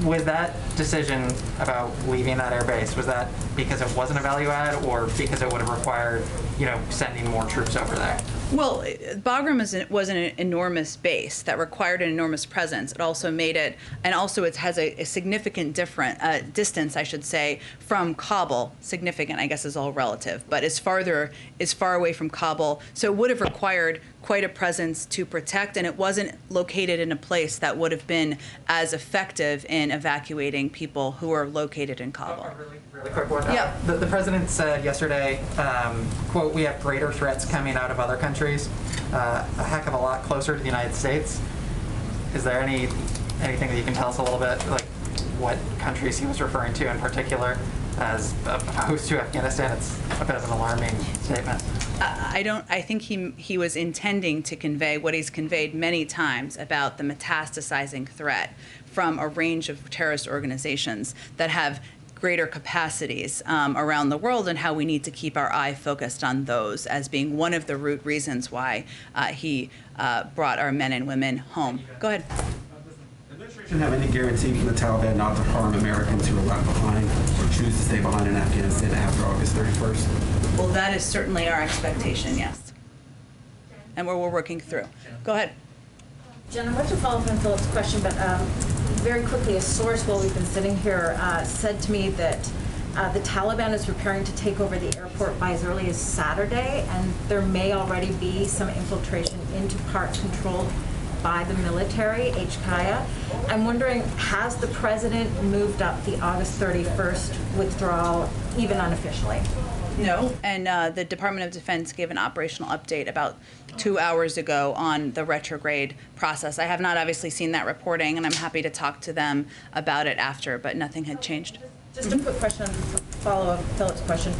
Was that decision about leaving that air base, was that because it wasn't a value add, or because it would have required, sending more troops over there? Well, Bagram was an enormous base that required an enormous presence. It also made it, and also it has a significant different distance, I should say, from Kabul. Significant, I guess, is all relative, but is far away from Kabul. So it would have required quite a presence to protect, and it wasn't located in a place that would have been as effective in evacuating people who are located in Kabul. Really quick one. Yeah. The president said yesterday, quote, we have greater threats coming out of other countries, a heck of a lot closer to the United States. Is there anything that you can tell us a little bit, like what countries he was referring to in particular, as opposed to Afghanistan? It's a bit of an alarming statement. I think he was intending to convey what he's conveyed many times about the metastasizing threat from a range of terrorist organizations that have greater capacities around the world, and how we need to keep our eye focused on those as being one of the root reasons why he brought our men and women home. Go ahead. Does the administration have any guarantee from the Taliban not to harm Americans who are left behind or choose to stay behind in Afghanistan after August 31st? Well, that is certainly our expectation, yes. And we're working through. Go ahead. Jen, I want to follow up on Philip's question, but very quickly, a source while we've been sitting here said to me that the Taliban is preparing to take over the airport by as early as Saturday, and there may already be some infiltration into parts controlled by the military, HKIA. I'm wondering, has the president moved up the August 31st withdrawal, even unofficially? No, and the Department of Defense gave an operational update about 2 hours ago on the retrograde process. I have not obviously seen that reporting, and I'm happy to talk to them about it after, but nothing had changed. Just a quick question, follow-up Philip's question.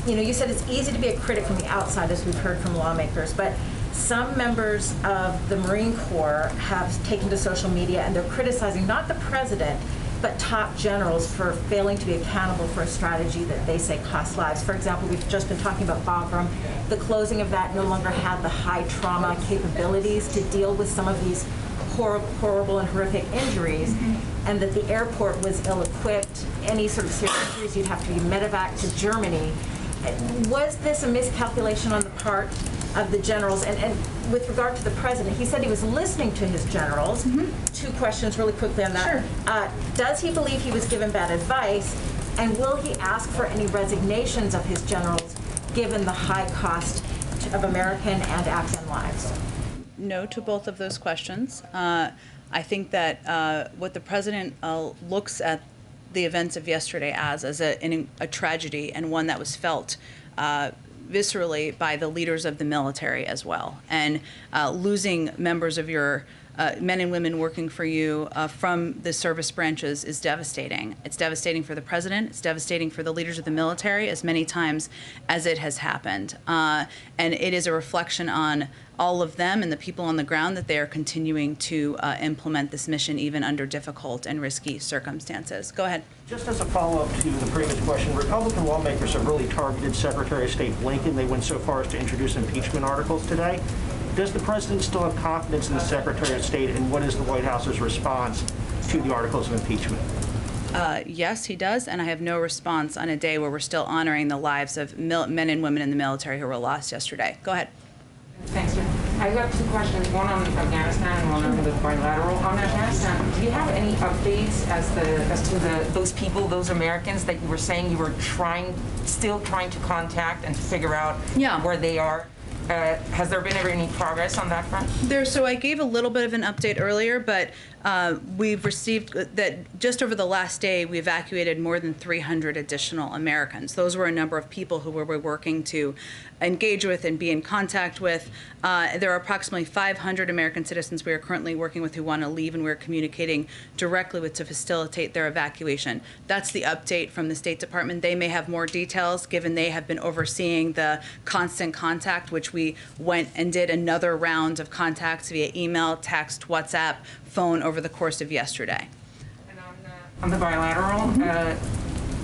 You said it's easy to be a critic from the outside, as we've heard from lawmakers, but some members of the Marine Corps have taken to social media and they're criticizing not the president, but top generals for failing to be accountable for a strategy that they say costs lives. For example, we've just been talking about Bagram. The closing of that no longer had the high trauma capabilities to deal with some of these horrible and horrific injuries, and that the airport was ill-equipped. Any sort of serious injuries, you'd have to be medevac to Germany. Was this a miscalculation on the part of the generals? And with regard to the president, he said he was listening to his generals. Two questions really quickly on that. Sure. Does he believe he was given bad advice? And will he ask for any resignations of his generals, given the high cost of American and Afghan lives? No to both of those questions. I think that what the president looks at the events of yesterday as a tragedy, and one that was felt viscerally by the leaders of the military as well. And losing members of your men and women working for you from the service branches is devastating. It's devastating for the president. It's devastating for the leaders of the military as many times as it has happened. And it is a reflection on all of them and the people on the ground that they are continuing to implement this mission even under difficult and risky circumstances. Go ahead. Just as a follow-up to the previous question, Republican lawmakers have really targeted Secretary of State Blinken. They went so far as to introduce impeachment articles today. Does the president still have confidence in the Secretary of State, and what is the White House's response to the articles of impeachment? Yes, he does, and I have no response on a day where we're still honoring the lives of men and women in the military who were lost yesterday. Go ahead. Thanks, Jen. I've got two questions, one on Afghanistan and one on the bilateral. On Afghanistan, do you have any updates as to those people, those Americans that you were saying you were still trying to contact and to figure out where they are? Has there been ever any progress on that front? So I gave a little bit of an update earlier, but we've received that just over the last day, we evacuated more than 300 additional Americans. Those were a number of people who we're working to engage with and be in contact with. There are approximately 500 American citizens we are currently working with who want to leave, and we're communicating directly with to facilitate their evacuation. That's the update from the State Department. They may have more details, given they have been overseeing the constant contact, which we went and did another round of contacts via email, text, WhatsApp, phone over the course of yesterday. And on the bilateral,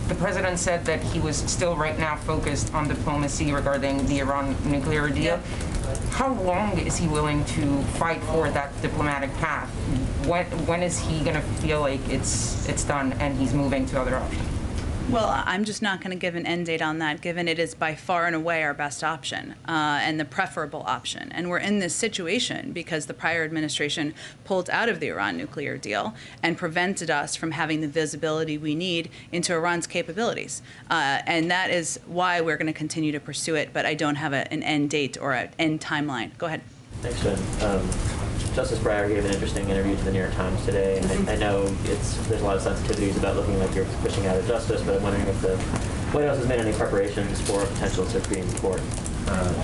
the president said that he was still right now focused on diplomacy regarding the Iran nuclear deal. How long is he willing to fight for that diplomatic path? When is he going to feel like it's done and he's moving to other options? Well, I'm just not going to give an end date on that, given it is by far and away our best option and the preferable option. And we're in this situation because the prior administration pulled out of the Iran nuclear deal and prevented us from having the visibility we need into Iran's capabilities. And that is why we're going to continue to pursue it, but I don't have an end date or an end timeline. Go ahead. Thanks, Jen. Justice Breyer gave an interesting interview to the New York Times today. And I know there's a lot of sensitivities about looking like you're pushing out of justice, but I'm wondering if the White House has made any preparations for a potential Supreme Court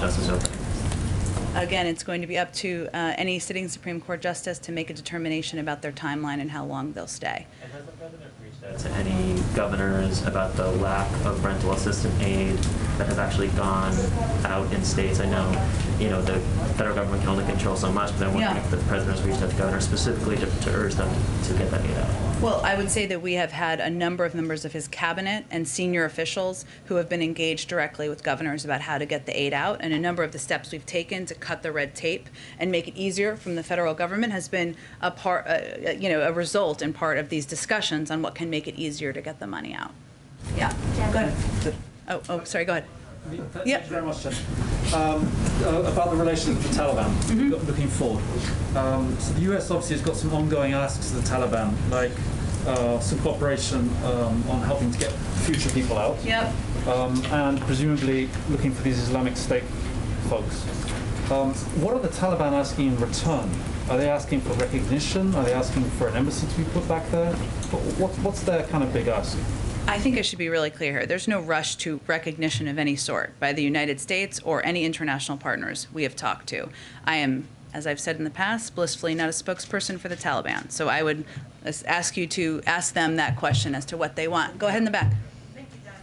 justice opening. Again, it's going to be up to any sitting Supreme Court justice to make a determination about their timeline and how long they'll stay. And has the president reached out to any governors about the lack of rental assistance aid that has actually gone out in states? I know, the federal government can only control so much, but I'm wondering if the president has reached out to governors specifically to urge them to get that aid out. Well, I would say that we have had a number of members of his cabinet and senior officials who have been engaged directly with governors about how to get the aid out, and a number of the steps we've taken to cut the red tape and make it easier from the federal government has been a result in part of these discussions on what can make it easier to get the money out. Yeah, go ahead. Oh, sorry, go ahead. Thank you very much, Jen. About the relations with the Taliban, looking forward. So the US obviously has got some ongoing asks of the Taliban, like some cooperation on helping to get future people out. Yep. And presumably looking for these Islamic State folks. What are the Taliban asking in return? Are they asking for recognition? Are they asking for an embassy to be put back there? What's their kind of big ask? I think I should be really clear here. There's no rush to recognition of any sort by the United States or any international partners we have talked to. I am, as I've said in the past, blissfully not a spokesperson for the Taliban. So I would ask you to ask them that question as to what they want. Go ahead in the back.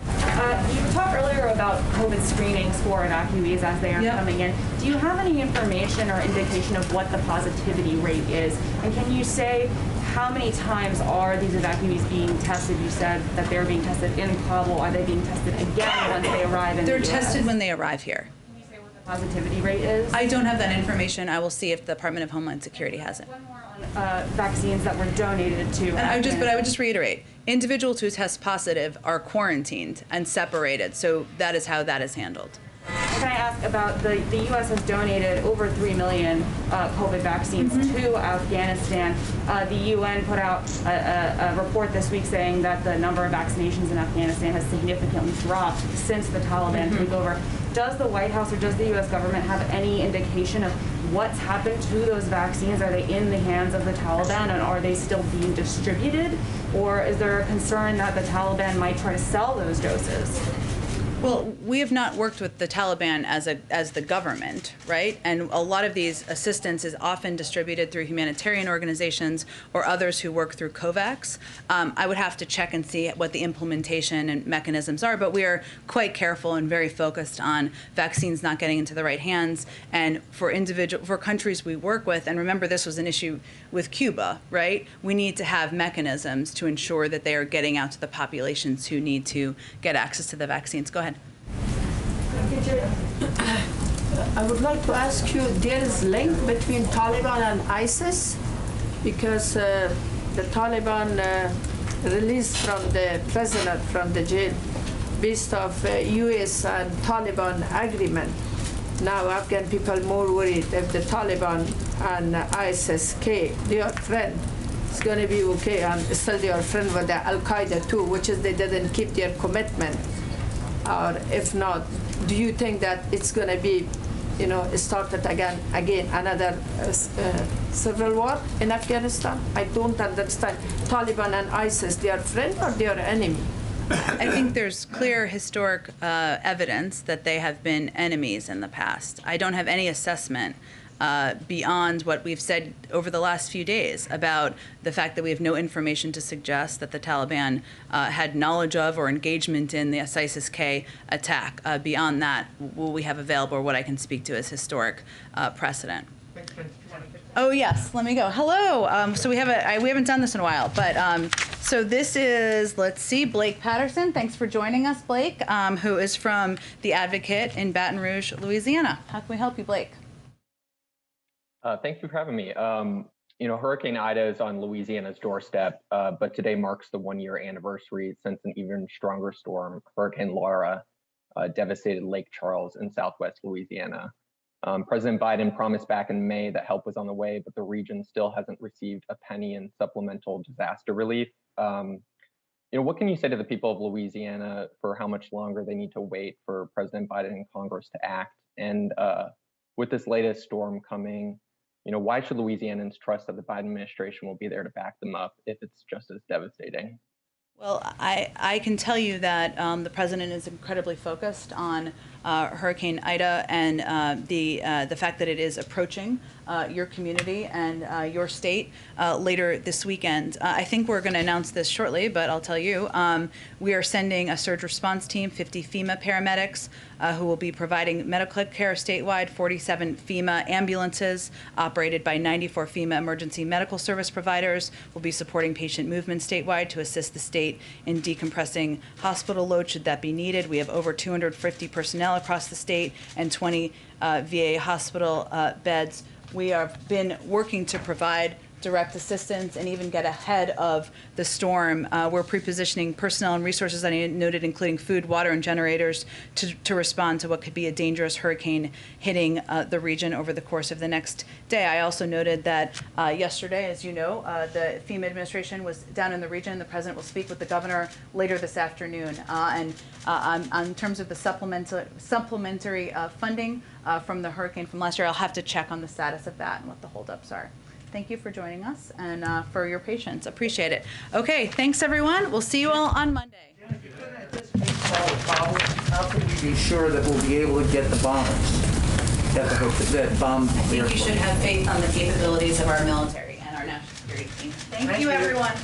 You talked earlier about COVID screenings for evacuees as they are coming in. Do you have any information or indication of what the positivity rate is? And can you say how many times are these evacuees being tested? You said that they're being tested in Kabul. Are they being tested again once they arrive in the US? They're tested when they arrive here. Can you say what the positivity rate is? I don't have that information. I will see if the Department of Homeland Security has it. One more on vaccines that were donated to But I would just reiterate, individuals who test positive are quarantined and separated, so that is how that is handled. Can I ask about the U.S. has donated over 3 million COVID vaccines to Afghanistan. The UN put out a report this week saying that the number of vaccinations in Afghanistan has significantly dropped since the Taliban took over. Does the White House or does the U.S. government have any indication of what's happened to those vaccines? Are they in the hands of the Taliban and are they still being distributed? Or is there a concern that the Taliban might try to sell those doses? Well, we have not worked with the Taliban as the government, right? And a lot of these assistance is often distributed through humanitarian organizations or others who work through COVAX. I would have to check and see what the implementation and mechanisms are, but we are quite careful and very focused on vaccines not getting into the right hands. And for countries we work with, and remember this was an issue with Cuba, right? We need to have mechanisms to ensure that they are getting out to the populations who need to get access to the vaccines. Go ahead. I would like to ask you, there is link between Taliban and ISIS because the Taliban release from the prisoner from the jail based of U.S. and Taliban agreement. Now Afghan people more worried if the Taliban and ISIS-K, they are friends, it's going to be okay, and still they are friends with the Al-Qaeda too, which is they didn't keep their commitment. Or if not, do you think that it's going to be, started again another civil war in Afghanistan? I don't understand. Taliban and ISIS, they are friends or they are enemy? I think there's clear historic evidence that they have been enemies in the past. I don't have any assessment beyond what we've said over the last few days about the fact that we have no information to suggest that the Taliban had knowledge of or engagement in the ISIS-K attack. Beyond that, what we have available or what I can speak to as historic precedent. Oh yes, let me go. Hello. So we haven't done this in a while, but so this is, let's see, Blake Patterson. Thanks for joining us, Blake, who is from The Advocate in Baton Rouge, Louisiana. How can we help you, Blake? Thank you for having me. Hurricane Ida is on Louisiana's doorstep, but today marks the 1-year anniversary since an even stronger storm, Hurricane Laura, devastated Lake Charles in southwest Louisiana. President Biden promised back in May that help was on the way, but the region still hasn't received a penny in supplemental disaster relief. What can you say to the people of Louisiana for how much longer they need to wait for President Biden and Congress to act? And with this latest storm coming, why should Louisianans trust that the Biden administration will be there to back them up if it's just as devastating? Well, I can tell you that the president is incredibly focused on Hurricane Ida and the fact that it is approaching your community and your state later this weekend. I think we're going to announce this shortly, but I'll tell you, we are sending a surge response team, 50 FEMA paramedics who will be providing medical care statewide, 47 FEMA ambulances operated by 94 FEMA emergency medical service providers will be supporting patient movement statewide to assist the state in decompressing hospital load should that be needed. We have over 250 personnel across the state and 20 VA hospital beds. We have been working to provide direct assistance and even get ahead of the storm. We're pre-positioning personnel and resources that I noted, including food, water, and generators to respond to what could be a dangerous hurricane hitting the region over the course of the next day. I also noted that yesterday, as you know, the FEMA administration was down in the region. The president will speak with the governor later this afternoon. In terms of the supplementary funding from the hurricane from last year, I'll have to check on the status of that and what the holdups are. Thank you for joining us and for your patience. Appreciate it. Okay, thanks everyone. We'll see you all on Monday. How can we be sure that we'll be able to get the bombers? That bomb. I think you should have faith on the capabilities of our military and our national security team. Thank you, everyone.